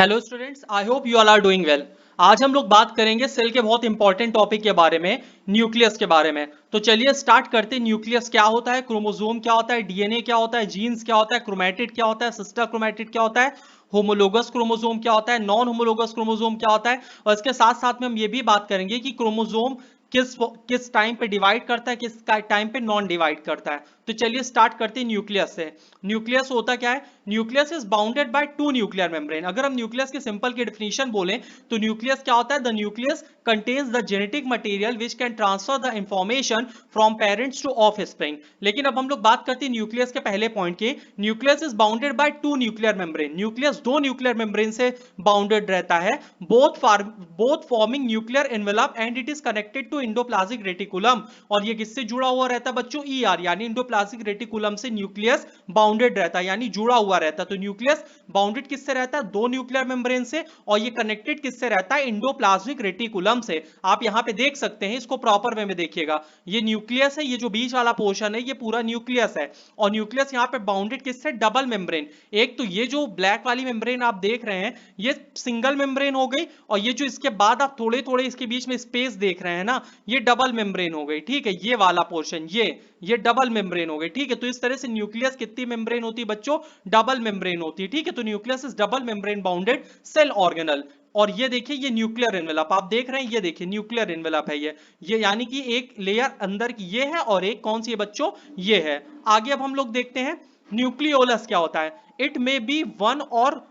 Hello students, I hope you all are doing well. आज हम लोग बात करेंगे सेल के बहुत इंपॉर्टेंट टॉपिक के बारे में, न्यूक्लियस के बारे में। तो चलिए स्टार्ट करते हैं। न्यूक्लियस क्या होता है, क्रोमोसोम क्या होता है, डीएनए क्या होता है, जीन्स क्या होता है, क्रोमैटिड क्या होता है, सिस्टर क्रोमैटिड क्या होता है, होमोलोगस क्रोमोसोम क्या होता है, नॉन होमोलोगस क्रोमोसोम क्या होता है। और इसके साथ साथ में हम ये भी बात करेंगे कि क्रोमोसोम किस किस टाइम पे डिवाइड करता है, किस टाइम पे नॉन डिवाइड करता है। तो चलिए स्टार्ट करते हैं न्यूक्लियस से। न्यूक्लियस होता क्या है? Nucleus is bounded by two nuclear membrane. अगर हम न्यूक्लियस के सिंपल की डेफिनेशन बोलें तो न्यूक्लियस क्या होता है? The nucleus contains the genetic material which can transfer the information from parents to offspring. लेकिन अब हम लोग बात करते हैं न्यूक्लियस के पहले पॉइंट की। Nucleus is bounded by two nuclear membrane. Nucleus दो न्यूक्लियर मेम्ब्रेन से बाउंडेड रहता है, both forming nuclear envelope and it is connected to endoplasmic reticulum. और ये किससे जुड़ा हुआ रहता है बच्चों? ईआर यानी इंडोप्लाज्मिक रेटिकुलम से न्यूक्लियस बाउंडेड रहता है, यानी जुड़ा हुआ रहता है। तो न्यूक्लियस बाउंडेड किससे रहता है? दो न्यूक्लियर मेम्ब्रेन से। और ये कनेक्टेड किससे रहता है? इंडोप्लाज्मिक रेटिकुलम से। आप यहां पे देख सकते हैं, इसको प्रॉपर वे में देखिएगा। ये न्यूक्लियस है, ये जो बीच वाला पोर्शन है ये पूरा न्यूक्लियस है। और न्यूक्लियस यहां पे बाउंडेड किससे? Double membrane. एक तो ये जो ब्लैक वाली मेम्ब्रेन आप देख रहे हैं ये सिंगल मेम्ब्रेन हो गई, और ये जो इसके बाद आप थोड़े थोड़े इसके बीच में स्पेस देख रहे हैं ना, ये डबल मेम्ब्रेन हो गई। ठीक है, ये वाला पोर्शन ये डबल मेम्ब्रेन हो गई। ठीक है, तो इस तरह से न्यूक्लियस कितनी मेम्ब्रेन होती है बच्चों? डबल मेम्ब्रेन होती है। ठीक है, तो nucleus is double membrane bounded cell organelle. और ये देखिए, ये न्यूक्लियर एनवेलप आप देख रहे हैं, ये देखिए न्यूक्लियर एनवेलप है ये यानी कि एक लेयर अंदर की ये है और एक कौन सी है बच्चों? ये है। आगे अब हम लोग देखते हैं न्यूक्लियोलस क्या होता है। इट मे बी वन और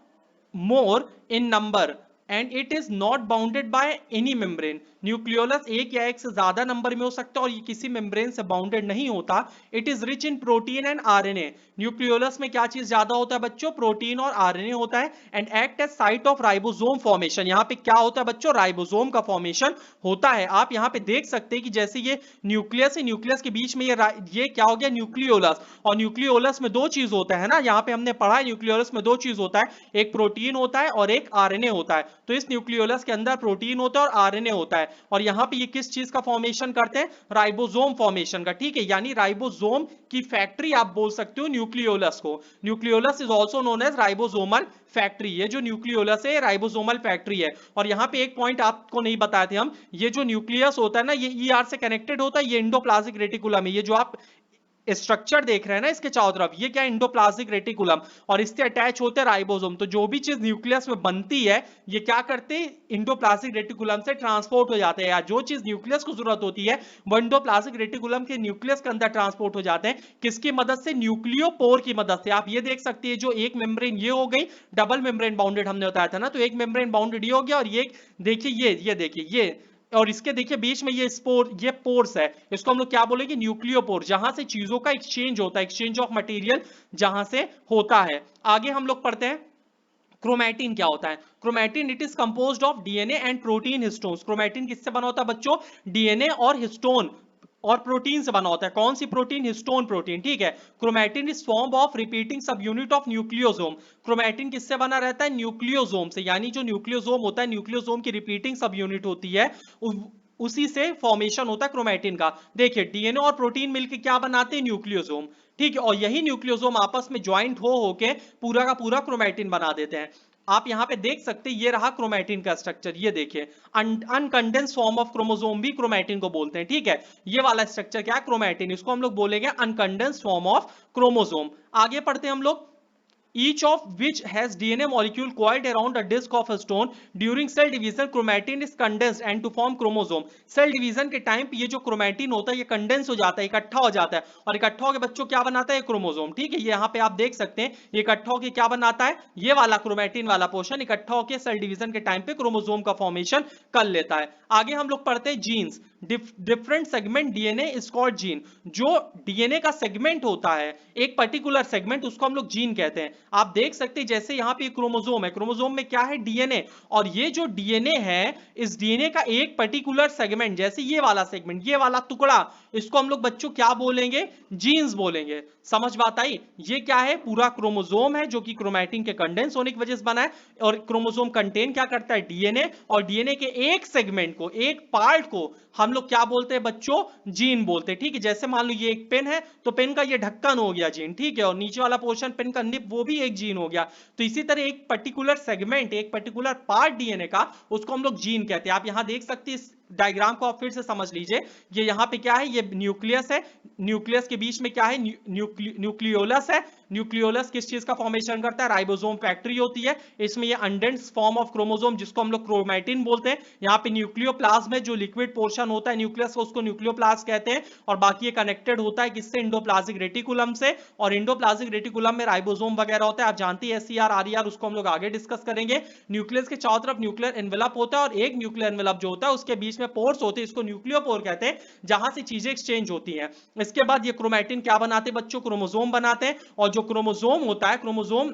more in number and it is not bounded by any membrane। Nucleolus एक या एक से ज्यादा नंबर में हो सकता है और ये किसी मेम्ब्रेन से बाउंडेड नहीं होता। It is rich in protein and RNA. Nucleolus में क्या चीज ज्यादा होता है बच्चों? प्रोटीन और आरएनए होता है। And act as site of ribosome formation. यहाँ पे क्या होता है बच्चों? राइबोसोम का फॉर्मेशन होता है। आप यहाँ पे देख सकते हैं कि जैसे ये न्यूक्लियस है, न्यूक्लियस के बीच में ये क्या हो गया? न्यूक्लियोलस। और न्यूक्लियोलस में दो चीज होता है ना, यहाँ पे हमने पढ़ा है न्यूक्लियोलस में दो चीज होता है, एक प्रोटीन होता है और एक आरएनए होता है। तो इस न्यूक्लियोलस के अंदर प्रोटीन होता है और आरएनए होता है। और यहां पे ये किस चीज का फॉर्मेशन करते हैं? राइबोसोम फॉर्मेशन का। ठीक है, यानी राइबोसोम की फैक्ट्री आप बोल सकते हो न्यूक्लियोलस को। Nucleolus is also known as ribosomal factory. ये जो न्यूक्लियोलस है राइबोसोमल फैक्ट्री है। और यहां पे एक पॉइंट आपको नहीं बताए थे हम, ये जो न्यूक्लियस होता है ना, ये ईआर से कनेक्टेड होता है, ये एंडोप्लाज्मिक रेटिकुलम है। ये जो आप स्ट्रक्चर देख रहे हैं ना इसके चारों तरफ, ये क्या? Endoplasmic reticulum. और इससे अटैच होते हैं राइबोसोम। तो जो भी चीज न्यूक्लियस में बनती है ये क्या करते हैं? इंडोप्लाज्मिक रेटिकुलम से ट्रांसपोर्ट हो जाते हैं, या जो चीज न्यूक्लियस को जरूरत होती है वो इंडोप्लाज्मिक रेटिकुलम के न्यूक्लियस के अंदर ट्रांसपोर्ट हो जाते हैं। किसकी मदद से? न्यूक्लियोपोर की मदद से। आप ये देख सकते हैं, जो एक मेम्ब्रेन ये हो गई डबल मेम्ब्रेन बाउंडेड हमने बताया था ना, तो एक मेम्ब्रेन बाउंडेड ये हो गया, और ये देखिए ये देखिए ये, और इसके देखिए बीच में ये पोर्स है, इसको हम लोग क्या बोलेंगे? न्यूक्लियोपोर, जहां से चीजों का एक्सचेंज होता है, एक्सचेंज ऑफ मटेरियल जहां से होता है। आगे हम लोग पढ़ते हैं क्रोमैटिन क्या होता है। Chromatin it is composed of DNA and protein histones. Chromatin किससे बना होता है बच्चों? डीएनए और हिस्टोन और प्रोटीन से बना होता है। कौन सी प्रोटीन? Histone protein. ठीक है, chromatin is form of repeating सब यूनिट ऑफ न्यूक्लियोसोम। क्रोमैटिन किससे बना रहता है? न्यूक्लियोसोम से, यानी जो न्यूक्लियोसोम होता है, न्यूक्लियोसोम की रिपीटिंग सब यूनिट होती है, उसी से फॉर्मेशन होता है क्रोमैटिन का। देखिए डीएनए और प्रोटीन मिलकर क्या बनाते हैं? न्यूक्लियोसोम। ठीक है, और यही न्यूक्लियोसोम आपस में ज्वाइंट हो होके पूरा का पूरा क्रोमैटिन बना देते हैं। आप यहां पे देख सकते हैं, ये रहा क्रोमैटिन का स्ट्रक्चर, ये देखिए अनकंडेंस्ड फॉर्म ऑफ क्रोमोसोम भी क्रोमैटिन को बोलते हैं। ठीक है, ये वाला स्ट्रक्चर क्या है? क्रोमैटिन। इसको हम लोग बोलेंगे अनकंडेंस्ड फॉर्म ऑफ क्रोमोसोम। आगे पढ़ते हैं हम लोग। each of which has DNA molecule coiled around a disk of a stone during cell division chromatin is condensed and to form chromosome। Cell division के टाइम पे ये जो क्रोमैटिन होता है ये कंडेंस हो जाता है, इकट्ठा हो जाता है, और इकट्ठा होकर बच्चों क्या बनाता है? क्रोमोसोम। ठीक है, ये यहाँ पे आप देख सकते हैं, ये इकट्ठा होकर क्या बनाता है? ये वाला क्रोमैटिन वाला पोर्शन इकट्ठा होकर सेल डिवीजन के टाइम पे क्रोमोसोम का फॉर्मेशन कर लेता है। आगे हम लोग पढ़ते हैं genes. Different segment DNA is called gene. जो डीएनए का सेगमेंट होता है, एक पर्टिकुलर सेगमेंट, उसको हम लोग जीन कहते हैं। आप देख सकते हैं जैसे यहां पे क्रोमोसोम है, क्रोमोसोम में क्या है? डीएनए। और ये जो डीएनए है, इस डीएनए का एक पर्टिकुलर सेगमेंट, जैसे ये वाला सेगमेंट, ये वाला टुकड़ा, इसको हम लोग बच्चों क्या बोलेंगे? जीन्स बोलेंगे। समझ बात आई? ये क्या है? पूरा क्रोमोसोम है जो कि क्रोमैटिन के कंडेंस होने की वजह से बना है। और क्रोमोसोम कंटेन क्या करता है? डीएनए। और डीएनए के एक सेगमेंट को, एक पार्ट को हम लोग क्या बोलते हैं बच्चों? जीन बोलते हैं। ठीक है, जैसे मान लो ये एक पेन है, तो पेन का ये ढक्कन हो गया जीन। ठीक है, और नीचे वाला पोर्शन पेन का निब, वो भी एक जीन हो गया। तो इसी तरह एक पर्टिकुलर सेगमेंट, एक पर्टिकुलर पार्ट डीएनए का, उसको हम लोग जीन कहते हैं। आप यहां देख सकते हैं, इस डायग्राम को आप फिर से समझ लीजिए। ये यहाँ पे क्या है, ये न्यूक्लियस है, न्यूक्लियस के बीच में क्या है, न्यूक्लियोलस है। न्यूक्लियोलस किस चीज का फॉर्मेशन करता है, राइबोसोम फैक्ट्री होती है। इसमें ये अनडेंस फॉर्म ऑफ क्रोमोसोम, जिसको हम लोग क्रोमैटिन बोलते हैं। यहाँ पे न्यूक्लियोप्लाज्म है, जो लिक्विड पोर्शन होता है न्यूक्लियस का, उसको न्यूक्लियोप्लाज्म कहते हैं। और बाकी ये कनेक्टेड होता है किससे, इंडोप्लाज्मिक रेटिकुलम से। और इंडोप्लाज्मिक रेटिकुलम में राइबोसोम वगैरह होता है, आप जानते हैं एससीआर आरईआर, उसको हम लोग आगे डिस्कस करेंगे। न्यूक्लियस के चारों तरफ न्यूक्लियर एनवेलप होता है, और एक न्यूक्लियर एनवेलप जो होता है उसके बीच में पोर्स होते हैं, इसको न्यूक्लियोपोर कहते हैं, जहां से चीजें एक्सचेंज होती हैं। इसके बाद ये क्रोमैटिन क्या बनाते हैं बच्चों, क्रोमोसोम बनाते हैं। और जो क्रोमोसोम होता है, क्रोमोसोम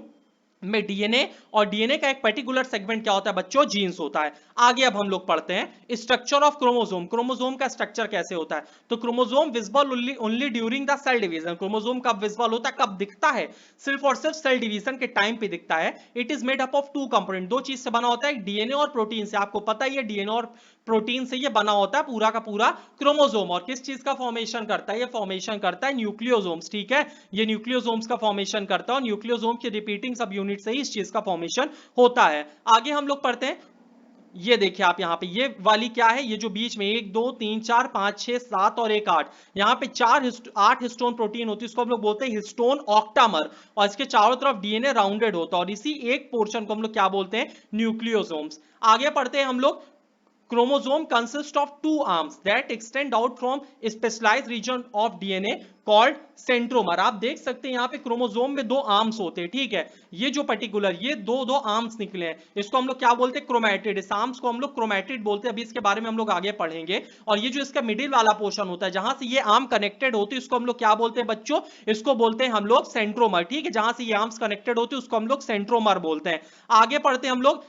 में डीएनए, और डीएनए का एक पर्टिकुलर सेगमेंट क्या होता है बच्चों, जीन्स होता है। आगे अब हम लोग पढ़ते हैं स्ट्रक्चर ऑफ क्रोमोसोम। क्रोमोसोम का स्ट्रक्चर कैसे होता है, तो chromosome visible only during the cell division. Chromosome कब विजिबल होता है, कब दिखता है, सिर्फ और सिर्फ सेल डिवीजन के टाइम पे दिखता है। It is made up of two component, दो चीज से बना होता है, डीएनए और प्रोटीन से। आपको पता ही है डीएनए और प्रोटीन से ये बना होता है पूरा का पूरा क्रोमोसोम। और किस चीज का फॉर्मेशन करता है, ये फॉर्मेशन करता है न्यूक्लियोसोम्स, ठीक है, ये न्यूक्लियोसोम्स का फॉर्मेशन करता है, और न्यूक्लियोसोम की रिपीटिंग सब यूनिट से ही इस चीज का फॉर्मेशन होता है। आगे हम लोग पढ़ते हैं, ये देखिए आप यहाँ पे, ये वाली क्या है, ये जो बीच में 1 2 3 4 5 6 7 और 1 8, यहाँ पे 8 हिस्टोन प्रोटीन होती है, इसको हम लोग बोलते हैं हिस्टोन ऑक्टामर। और इसके चारों तरफ डीएनए राउंडेड होता है, और इसी एक पोर्शन को हम लोग क्या बोलते हैं, न्यूक्लियोसोम्स। आगे पढ़ते हैं हम लोग, chromosome consists of two arms that extend out from a specialized region of DNA called centromere। आप देख सकते हैं यहाँ पे क्रोमोसोम में दो आर्म्स होते हैं, ठीक है, ये जो पर्टिकुलर ये दो आर्म्स निकले हैं, इसको हम लोग क्या बोलते हैं, क्रोमैटिड। इस आर्म्स को हम लोग क्रोमैटिड बोलते हैं, अभी इसके बारे में हम लोग आगे पढ़ेंगे। और ये जो इसका मिडिल वाला पोर्शन होता है, जहां से ये आर्म कनेक्टेड होती है, इसको हम लोग क्या बोलते हैं बच्चों, इसको बोलते हैं हम लोग सेंट्रोमर, ठीक है, जहां से ये आर्म्स कनेक्टेड होती है उसको हम लोग सेंट्रोमर बोलते हैं। आगे पढ़ते हैं हम लोग,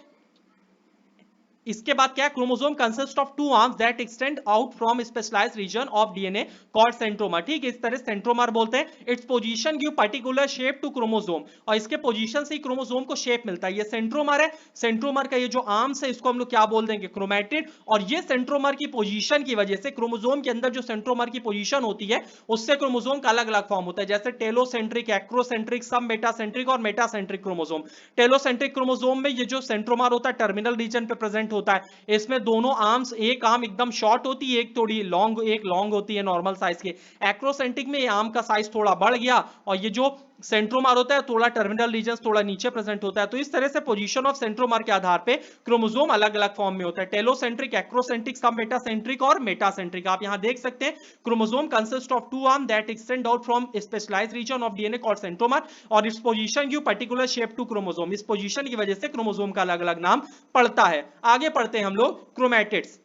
इसके बाद क्या है, chromosome consist of two arms that extend out from specialised region of DNA called centromere, ठीक है, इस तरह सेंट्रोमर बोलते हैं। Its position give particular shape to chromosome, और इसके पोजीशन से ही क्रोमोसोम को शेप मिलता है। ये सेंट्रोमर है, सेंट्रोमर का ये जो आर्म्स है इसको हम लोग क्या बोल देंगे, क्रोमैटिड। और ये सेंट्रोमर की पोजीशन की वजह से, क्रोमोसोम के अंदर जो सेंट्रोमर की पोजीशन होती है उससे क्रोमोसोम का अलग अलग फॉर्म होता है, जैसे टेलोसेंट्रिक, एक्रोसेंट्रिक, सब मेटासेंट्रिक और मेटासेंट्रिक क्रोमोसोम। टेलोसेंट्रिक क्रोमोसोम में ये जो सेंट्रोमर होता है टर्मिनल रीजन पे प्रेजेंट होता है, इसमें दोनों आर्म्स, एक आर्म एकदम शॉर्ट होती है, एक थोड़ी लॉन्ग, एक लॉन्ग होती है नॉर्मल साइज के। एक्रोसेंट्रिक में ये आर्म का साइज थोड़ा बढ़ गया, और ये जो सेंट्रोमर होता है थोड़ा टर्मिनल रीजन थोड़ा नीचे प्रेजेंट होता है। तो इस तरह से पोजीशन ऑफ सेंट्रोमर के आधार पे क्रोमोसोम अलग अलग फॉर्म में होता है, टेलोसेंट्रिक, एक्रोसेंट्रिक, सब मेटासेंट्रिक और मेटासेंट्रिक। आप यहां देख सकते हैं, chromosome consist of two arm that extend out from specialised region of DNA called centromere, और इस position give particular shape to chromosome. इस पोजीशन की वजह से क्रोमोसोम का अलग अलग नाम पड़ता है। आगे पढ़ते हैं हम लोग, क्रोमैटिड्स।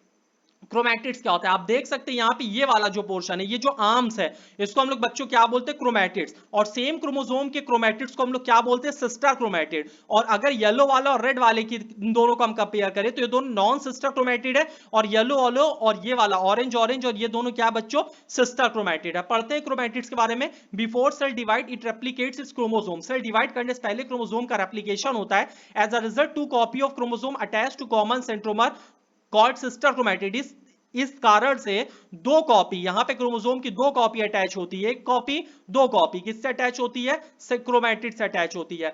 क्रोमैटिड्स क्या होता है, आप देख सकते हैं यहाँ पे ये वाला जो पोर्शन है, ये जो आर्म्स है, इसको हम लोग बच्चों क्या बोलते हैं, क्रोमैटिड्स। और सेम क्रोमोसोम के क्रोमैटिड्स को हम लोग क्या बोलते हैं, सिस्टर क्रोमैटिड। और अगर येलो वाला और रेड वाले की, इन दोनों को हम कंपेयर करें तो ये दोनों नॉन सिस्टर क्रोमैटिड है, और येलो वालो और ये वाला ऑरेंज ऑरेंज, और ये दोनों क्या बच्चों, सिस्टर क्रोमैटिड है। पढ़ते हैं क्रोमैटिड्स के बारे में। Before cell divide it replicates its chromosome, cell divide करने से पहले क्रोमोसोम का रेप्लिकेशन होता है। As a result two copy of chromosome attach to common centromere called sister chromatid. इस कारण से दो कॉपी, यहां पे क्रोमोसोम की दो कॉपी अटैच होती है, एक कॉपी दो कॉपी किससे अटैच होती है, क्रोमैटिड से अटैच होती है।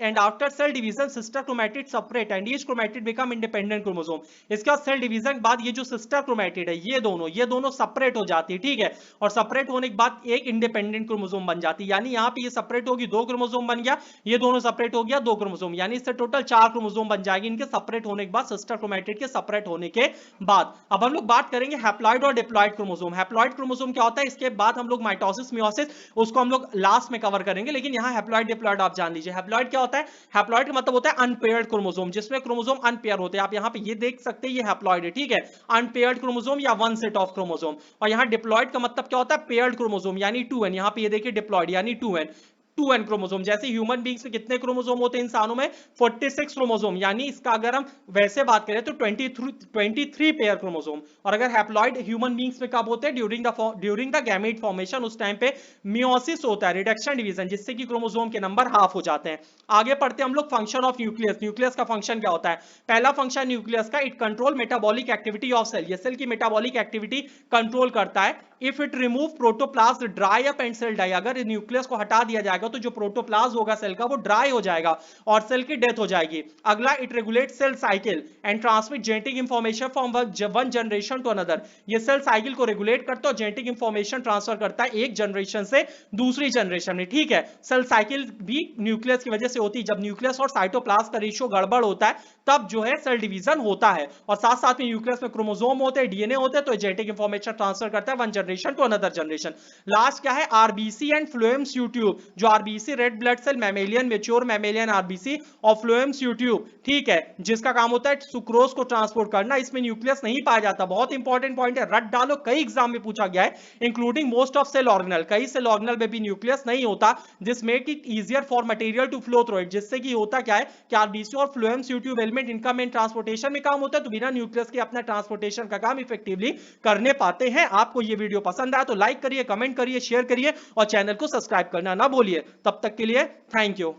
And after sale division sister chromatid separate and each chromatid become independent chromosome. इसके बाद सेल डिवीजन के बाद ये जो सिस्टर क्रोमैटिड है, ये दोनों सेपरेट हो जाती है, ठीक है, और सेपरेट होने के बाद एक इंडिपेंडेंट क्रोमोसोम बन जाती है। यानी यहां पे ये सेपरेट होगी, दो क्रोमोसोम बन गया, ये दोनों सेपरेट हो गया, दो क्रोमोसोम, यानी इससे टोटल 4 क्रोमोसोम बन जाएगी इनके सेपरेट होने के बाद, सिस्टर क्रोमैटिड के सेपरेट होने के बाद। अब हम लोग बात करेंगे हैप्लॉइड और डिप्लॉइड क्रोमोसोम। हैप्लॉइड क्रोमोसोम क्या होता है, इसके बाद हम लोग माइटोसिस, मियोसिस, उसको हम लोग लास्ट में कवर करेंगे, लेकिन यहां हैप्लॉइड डिप्लॉइड आप जान लीजिए। हैप्लॉइड क्या होता है, हैप्लॉइड का मतलब होता है अनपेयर्ड क्रोमोसोम, जिसमें क्रोमोसोम अनपेयर होते हैं। आप यहां पे ये देख सकते हैं, ये हैप्लॉइड है, ठीक है, अनपेयर्ड क्रोमोसोम या वन सेट ऑफ क्रोमोसोम। और यहां डिप्लॉइड का मतलब क्या होता है, पेयर्ड क्रोमोसोम, यानी 2n। यहां पे ये देखिए डिप्लॉइड यानी 2n, 2n क्रोमोसोम। जैसे ह्यूमन बींग्स में कितने क्रोमोसोम होते हैं इंसानों में, 46 क्रोमोसोम, यानी इसका अगर हम वैसे बात करें तो 23 पेयर क्रोमोसोम। और अगर हैप्लॉइड ह्यूमन बींग्स में कब होते हैं, ड्यूरिंग द गैमेट फॉर्मेशन, उस टाइम पे मियोसिस होता है, रिडक्शन डिवीजन, जिससे कि क्रोमोसोम के नंबर हाफ हो जाते हैं। आगे पढ़ते हैं हम लोग फंक्शन ऑफ न्यूक्लियस। न्यूक्लियस का फंक्शन क्या होता है, पहला फंक्शन न्यूक्लियस का, it control metabolic activity of cell, ये सेल की मेटाबॉलिक एक्टिविटी कंट्रोल करता है। If it remove protoplasm dry up and cell die, अगर न्यूक्लियस को हटा दिया जाएगा जाएगा तो जो प्रोटोप्लाज्म होगा सेल का वो ड्राई हो जाएगा और सेल की डेथ हो जाएगी। अगला, it regulate cell cycle and transmit genetic information from one generation to another. ये सेल साइकिल को रेगुलेट करता है और जेनेटिक इंफॉर्मेशन ट्रांसफर करता है एक जनरेशन से दूसरी जनरेशन में, ठीक है। सेल साइकिल भी न्यूक्लियस की वजह से होती है। जब न्यूक्लियस और साइटोप्लाज्म का रेशियो गड़बड़ होता है तब जो है सेल डिवीजन होता है। और साथ साथ में न्यूक्लियस में क्रोमोसोम होते हैं, डीएनए होते हैं, तो जेनेटिक इंफॉर्मेशन ट्रांसफर करता है one generation to another generation. Last क्या है, आरबीसी एंड फ्लोएम ट्यूब। जो RBC red blood cell mammalian, mature mammalian RBC और फ्लोएम ट्यूब, ठीक है, जिसका काम होता है सुक्रोज को ट्रांसपोर्ट करना। इसमें न्यूक्लियस नहीं पाया जाता, बहुत इंपॉर्टेंट पॉइंट है, रट डालो, कई एग्जाम में पूछा गया है, including most of cell organelle. कई सेल ऑर्गेनल में भी न्यूक्लियस नहीं होता, this make it easier for material to flow through it. जिससे कि होता क्या है कि आरबीसी और फ्लोएम ट्यूब एलिमेंट, इनका मेन ट्रांसपोर्टेशन में काम होता है, तो बिना न्यूक्लियस के अपना ट्रांसपोर्टेशन का काम इफेक्टिवली करने पाते हैं। आपको ये वीडियो पसंद आया तो लाइक करिए, कमेंट करिए, शेयर करिए और चैनल को सब्सक्राइब करना ना भूलिए। तब तक के लिए थैंक यू।